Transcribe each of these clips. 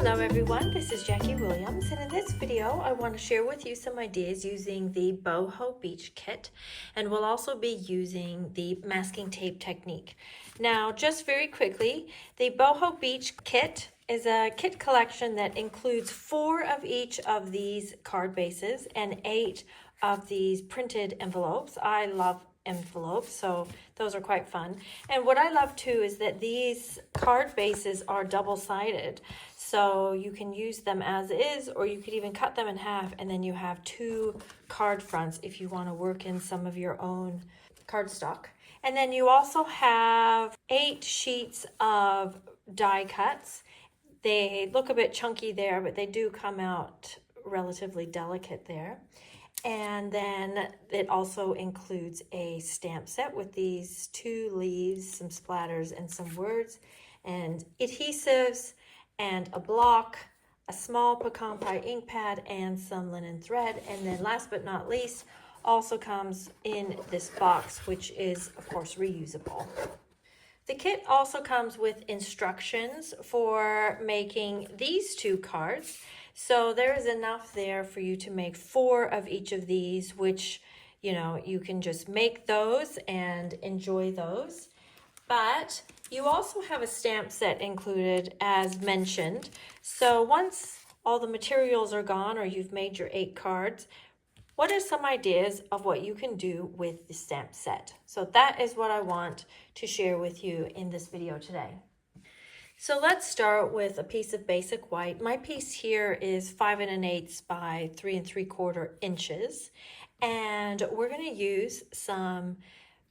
Hello everyone, this is Jackie Williams, and in this video I want to share with you some ideas using the Boho Beach Kit, and we'll also be using the masking tape technique. Now, just very quickly, the Boho Beach Kit is a kit collection that includes 4 of each of these card bases and 8 of these printed envelopes. I love envelopes, so those are quite fun. And what I love too is that these card bases are double-sided, so you can use them as is, or you could even cut them in half, and then you have 2 card fronts if you want to work in some of your own cardstock. And then you also have 8 sheets of die cuts. They look a bit chunky there, but they do come out relatively delicate there. And then it also includes a stamp set with these 2 leaves, some splatters, and some words, and adhesives, and a block, a small pecan pie ink pad, and some linen thread. And then last but not least, also comes in this box, which is, of course, reusable. The kit also comes with instructions for making these 2 cards. So there is enough there for you to make 4 of each of these, which, you know, you can just make those and enjoy those. But you also have a stamp set included, as mentioned. So once all the materials are gone, or you've made your 8 cards, what are some ideas of what you can do with the stamp set? So that is what I want to share with you in this video today. So let's start with a piece of basic white. My piece here is 5 1/8 by 3 3/4 inches. And we're gonna use some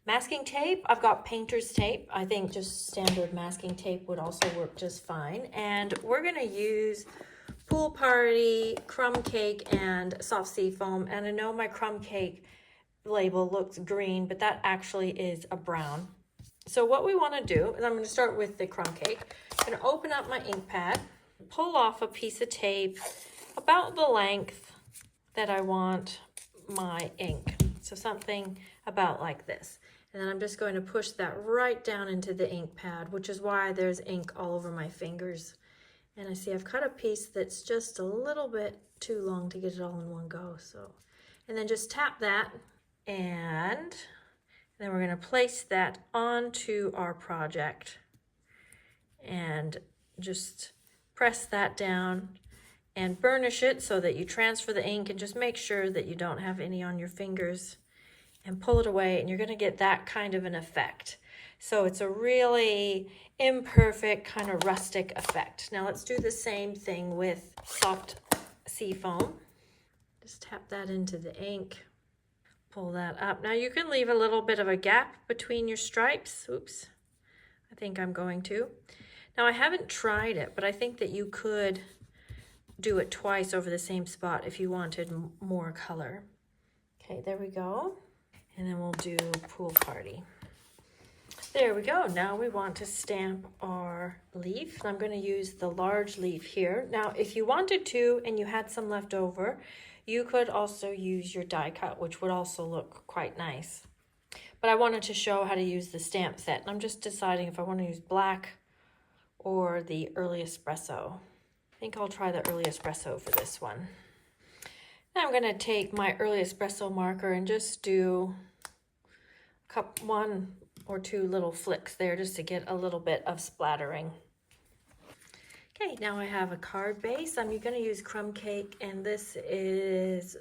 masking tape. I've got painter's tape. I think just standard masking tape would also work just fine. And we're gonna use Pool Party, crumb cake, and soft sea foam. And I know my crumb cake label looks green, but that actually is a brown. So what we want to do is I'm going to start with the crumb cake. I'm going to open up my ink pad, pull off a piece of tape about the length that I want my ink. So something about like this. And then I'm just going to push that right down into the ink pad, which is why there's ink all over my fingers. And I see I've cut a piece that's just a little bit too long to get it all in one go. And then just tap that, and then we're going to place that onto our project and just press that down and burnish it so that you transfer the ink, and just make sure that you don't have any on your fingers, and pull it away, and you're going to get that kind of an effect. So it's a really imperfect, kind of rustic effect. Now let's do the same thing with soft sea foam. Just tap that into the ink. Pull that up. Now you can leave a little bit of a gap between your stripes. Oops, I think I'm going to. Now I haven't tried it, but I think that you could do it twice over the same spot if you wanted more color. Okay, there we go. And then we'll do Pool Party. There we go. Now we want to stamp our leaf. I'm going to use the large leaf here. Now, if you wanted to and you had some left over, you could also use your die cut, which would also look quite nice. But I wanted to show how to use the stamp set. And I'm just deciding if I want to use black or the early espresso. I think I'll try the early espresso for this one. Now I'm going to take my early espresso marker and just do 1 or 2 little flicks there, just to get a little bit of splattering. Okay, now I have a card base. I'm going to use crumb cake, and this is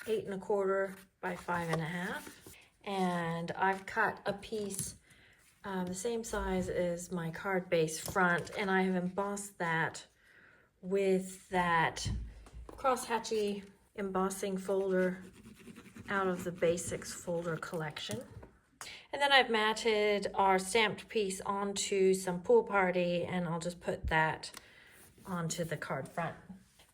8 1/4 by 5 1/2. And I've cut a piece the same size as my card base front, and I have embossed that with that crosshatchy embossing folder out of the Basics folder collection. And then I've matted our stamped piece onto some Pool Party, and I'll just put that onto the card front.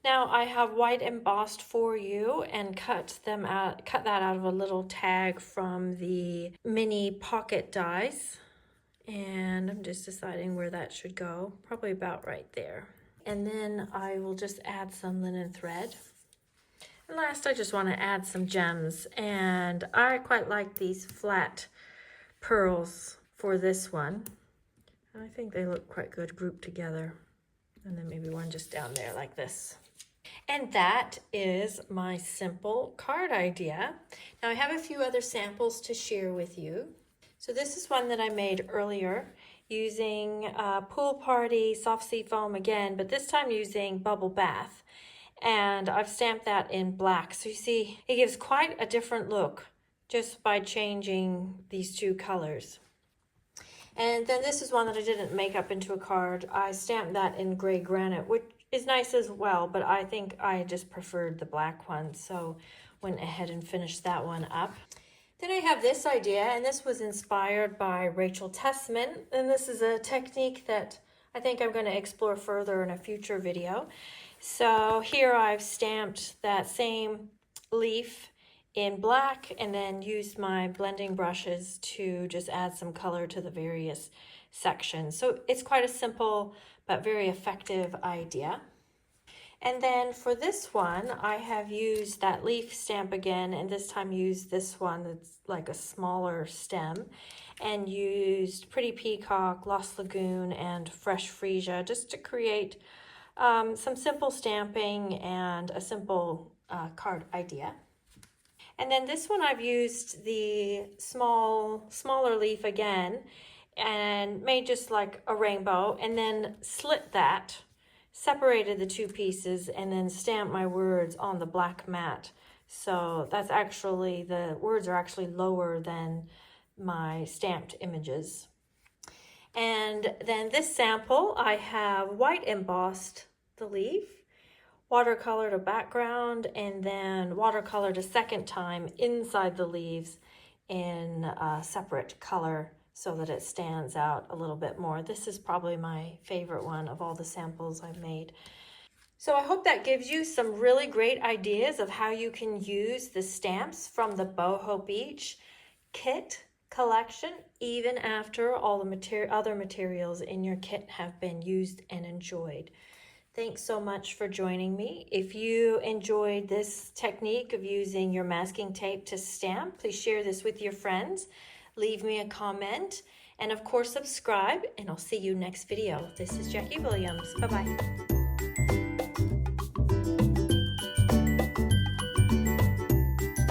Now I have white embossed for you, and cut that out of a little tag from the mini pocket dies. And I'm just deciding where that should go, probably about right there. And then I will just add some linen thread. And last, I just want to add some gems, and I quite like these flat pearls for this one. I think they look quite good grouped together. And then maybe one just down there like this. And that is my simple card idea. Now I have a few other samples to share with you. So this is one that I made earlier using Pool Party soft sea foam again, but this time using bubble bath. And I've stamped that in black. So you see, it gives quite a different look just by changing these two colors. And then this is one that I didn't make up into a card. I stamped that in gray granite, which is nice as well, but I think I just preferred the black one, so went ahead and finished that one up. Then I have this idea, and this was inspired by Rachel Tessman, and this is a technique that I think I'm going to explore further in a future video. So here I've stamped that same leaf in black and then used my blending brushes to just add some color to the various sections. So it's quite a simple but very effective idea. And then for this one, I have used that leaf stamp again, and this time used this one that's like a smaller stem, and used Pretty Peacock, Lost Lagoon, and Fresh Freesia just to create some simple stamping and a simple card idea. And then this one I've used the smaller leaf again and made just like a rainbow, and then slit that, separated the two pieces, and then stamped my words on the black mat. So that's actually, the words are actually lower than my stamped images. And then this sample, I have white embossed the leaf, watercolored a background, and then watercolored a second time inside the leaves in a separate color so that it stands out a little bit more. This is probably my favorite one of all the samples I've made. So I hope that gives you some really great ideas of how you can use the stamps from the Boho Beach Kit Collection, even after all the other materials in your kit have been used and enjoyed. Thanks so much for joining me. If you enjoyed this technique of using your masking tape to stamp, please share this with your friends. Leave me a comment, and of course subscribe, and I'll see you next video. This is Jackie Williams. Bye-bye.